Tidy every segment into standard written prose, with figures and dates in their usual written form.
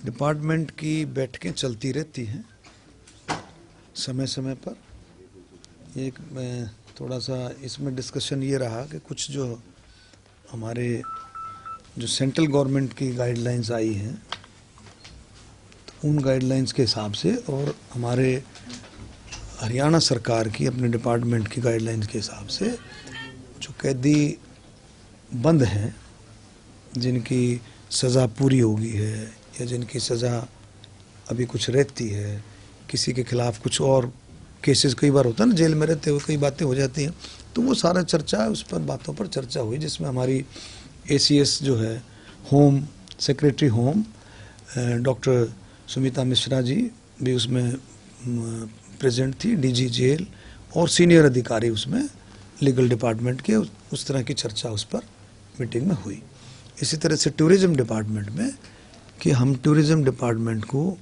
Department की बैठकें चलती रहती हैं समय समय पर। एक थोड़ा सा इसमें डिस्कशन ये रहा कि कुछ जो हमारे जो सेंट्रल गवर्नमेंट की गाइडलाइंस आई हैं तो उन गाइडलाइंस के हिसाब से और हमारे हरियाणा सरकार की अपने डिपार्टमेंट की गाइडलाइंस के हिसाब से जो कैदी बंद हैं जिनकी सज़ा पूरी हो गई है या जिनकी सज़ा अभी कुछ रहती है, किसी के खिलाफ कुछ और केसेस कई बार होता है ना, जेल में रहते हुए कई बातें हो जाती हैं, तो वो सारा चर्चा उस पर बातों पर चर्चा हुई जिसमें हमारी ACS जो है home secretary home doctor Sumita Mishra ji भी उसमें प्रेजेंट थी, DG जेल और सीनियर अधिकारी उसमें लीगल डिपार्टमेंट के, उस तरह की चर्चा उस पर मीटिंग में हुई। इसी तरह से टूरिज़्म डिपार्टमेंट में कि हम टूरिज़्म डिपार्टमेंट को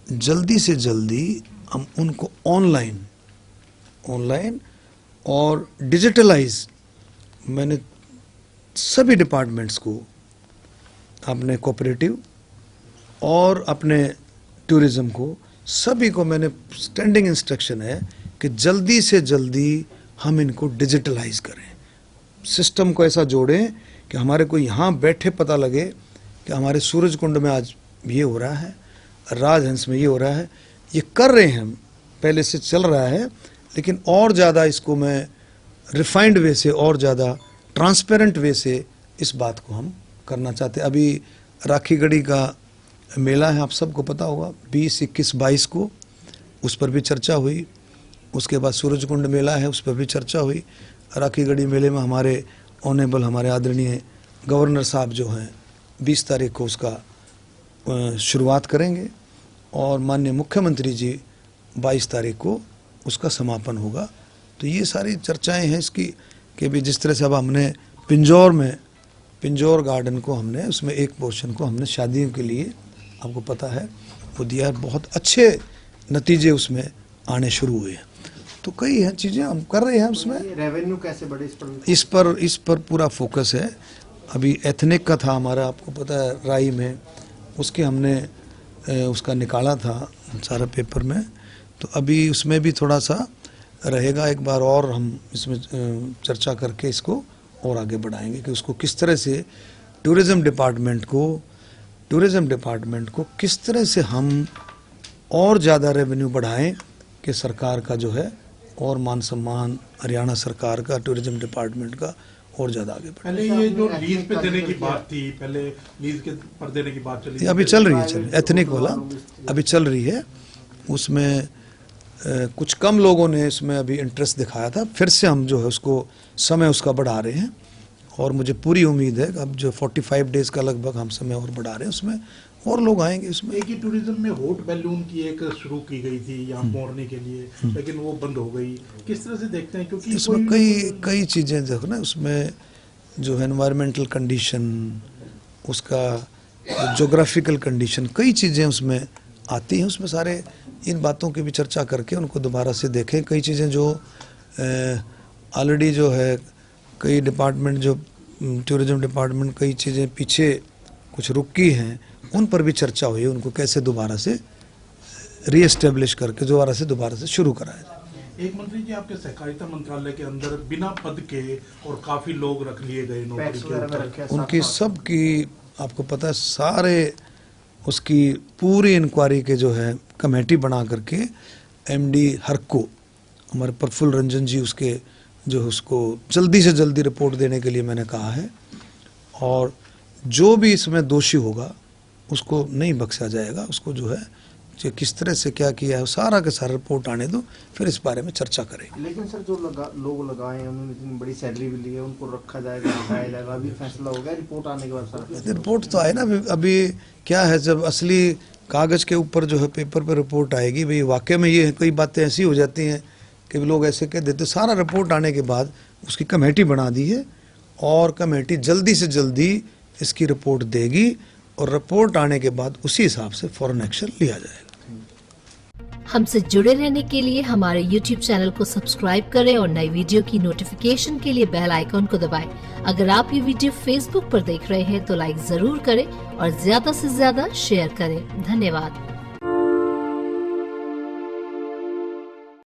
जल्दी से जल्दी हम उनको ऑनलाइन और डिजिटलाइज, मैंने सभी डिपार्टमेंट्स को अपने कोऑपरेटिव और अपने टूरिज़्म को सभी को मैंने स्टैंडिंग इंस्ट्रक्शन है कि जल्दी से जल्दी हम इनको डिजिटलाइज करें, सिस्टम को ऐसा जोड़ें कि हमारे को यहाँ बैठे पता लगे कि हमारे सूरज कुंड में आज ये हो रहा है, राजहंस में ये हो रहा है, ये कर रहे हैं हम, पहले से चल रहा है, लेकिन और ज़्यादा इसको मैं रिफाइंड वे से और ज़्यादा ट्रांसपेरेंट वे से इस बात को हम करना चाहते हैं। अभी राखी गढ़ी का मेला है, आप सबको पता होगा, 20, 21, 22 को उस पर भी चर्चा हुई। उसके बाद सूरज कुंड मेला है, उस पर भी चर्चा हुई। राखी गढ़ी मेले में हमारे ऑनेबल, हमारे आदरणीय गवर्नर साहब जो हैं 20 तारीख को उसका शुरुआत करेंगे और माननीय मुख्यमंत्री जी 22 तारीख को उसका समापन होगा। तो ये सारी चर्चाएं हैं इसकी कि भी जिस तरह से अब हमने पिंजौर गार्डन को हमने उसमें एक पोर्शन को हमने शादियों के लिए, आपको पता है, वो दिया है, बहुत अच्छे नतीजे उसमें आने शुरू हुए हैं। तो कई हैं चीज़ें हम कर रहे हैं उसमें। रेवेन्यू कैसे बढ़े इस पर पूरा फोकस है। अभी एथनिक का था हमारा, आपको पता है, राई में उसके हमने उसका निकाला था सारा पेपर में, तो अभी उसमें भी थोड़ा सा रहेगा, एक बार और हम इसमें चर्चा करके इसको और आगे बढ़ाएंगे कि उसको किस तरह से टूरिज़्म डिपार्टमेंट को किस तरह से हम और ज़्यादा रेवेन्यू बढ़ाएं कि सरकार का जो है और मान सम्मान हरियाणा सरकार का टूरिज़्म डिपार्टमेंट का और ज़्यादा आगे बढ़े। पहले ये जो लीज पे देने की बात थी, पहले लीज के पर देने की बात चली, अभी चल रही है, एथनिक वाला अभी चल रही है, उसमें कुछ कम लोगों ने इसमें अभी इंटरेस्ट दिखाया था, फिर से हम जो है उसको समय उसका बढ़ा रहे हैं और मुझे पूरी उम्मीद है कि अब जो 45 डेज़ का लगभग हम समय और बढ़ा रहे हैं उसमें और लोग आएंगे उसमें। एक ही टूरिज्म में हॉट बैलून की एक शुरू की गई थी यहाँ मोरने के लिए, लेकिन वो बंद हो गई, किस तरह से देखते हैं? क्योंकि इसमें कई चीज़ें देखो ना, उसमें जो है एनवायरमेंटल कंडीशन, उसका जोग्राफिकल कंडीशन, कई चीज़ें उसमें आती हैं, उसमें सारे इन बातों की भी चर्चा करके उनको दोबारा से देखें। कई चीज़ें जो ऑलरेडी जो है कई डिपार्टमेंट, जो टूरिज़्म डिपार्टमेंट, कई चीज़ें पीछे कुछ रुकी हैं, उन पर भी चर्चा हुई, उनको कैसे दोबारा से रीएस्टेब्लिश करके दोबारा से शुरू कराया जाए। एक मंत्री जी, आपके सहकारिता मंत्रालय के अंदर बिना पद के और काफ़ी लोग रख लिए गए नौकरी के, उनकी सब की आपको पता है, सारे उसकी पूरी इंक्वायरी के जो है कमेटी बना करके MD हरको हमारे प्रफुल्ल रंजन जी उसके जो उसको जल्दी से जल्दी रिपोर्ट देने के लिए मैंने कहा है, और जो भी इसमें दोषी होगा उसको नहीं बख्शा जाएगा, उसको जो है कि किस तरह से क्या किया है सारा का सारा रिपोर्ट आने दो, फिर इस बारे में चर्चा करेंगे। लेकिन सर जो लोग लगाए हैं उन्होंने इतनी बड़ी सैलरी भी ली है, उनको रखा जाएगा, हटाया जाएगा, अभी फैसला हो गया रिपोर्ट आने के बाद? सर रिपोर्ट तो आए ना, अभी क्या है, जब असली कागज़ के ऊपर जो है पेपर पर रिपोर्ट आएगी, भाई वाकई में ये कई बातें ऐसी हो जाती हैं कि लोग ऐसे कह देते, सारा रिपोर्ट आने के बाद उसकी कमेटी बना दी है और कमेटी जल्दी से जल्दी इसकी रिपोर्ट देगी और रिपोर्ट आने के बाद उसी हिसाब से फौरन एक्शन लिया जाएगा। हमसे जुड़े रहने के लिए हमारे YouTube चैनल को सब्सक्राइब करें और नई वीडियो की नोटिफिकेशन के लिए बेल आइकॉन को दबाएं। अगर आप ये वीडियो Facebook पर देख रहे हैं तो लाइक जरूर करें और ज्यादा से ज्यादा शेयर करें। धन्यवाद।